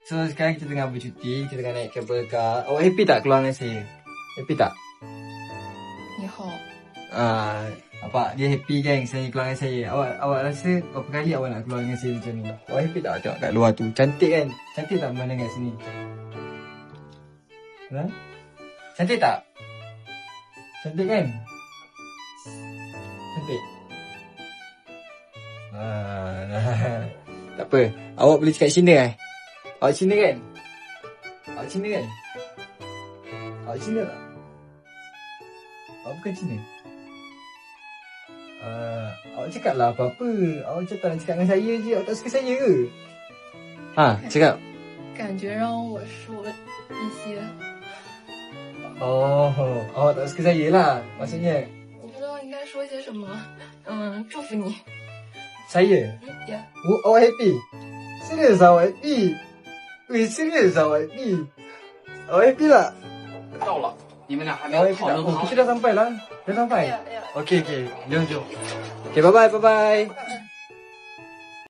So sekarang kita tengah bercuti, kita tengah naik kabel car. Awak happy tak keluar dengan saya? Happy tak? 你好， Apa dia happy kan saya keluar dengan saya. Awak rasa berapa kali awak nak keluar dengan saya macam ni? Awak happy tak tengok kat luar tu? Cantik kan? Cantik tak pemandangan kat sini? Ha? Cantik tak? Cantik kan? Cantik. Tak apa. Awak boleh cakap Cina eh? Awak Cina kan? Awak Cina kan? Awak Cina tak? Awak bukan Cina? Awak cakap lah apa-apa. Awak macam tak nak cakap dengan saya je. Awak tak suka saya ke? Ha, cakap. 感觉让我说一些， Oh, awak tak suka saya lah. Maksudnya, 我不知道应该说些什么。祝福你。 saya? Yeah. Oh, awak happy? Serius awak happy? Weh, serius awak happy? Awak happy tak? 到了，你们俩还没 Awak 有 happy 讨 tak? 论 Oh, 好。 kita dah sampai lah. Dah sampai? Yeah, yeah. Okay, jom. Okay, bye-bye.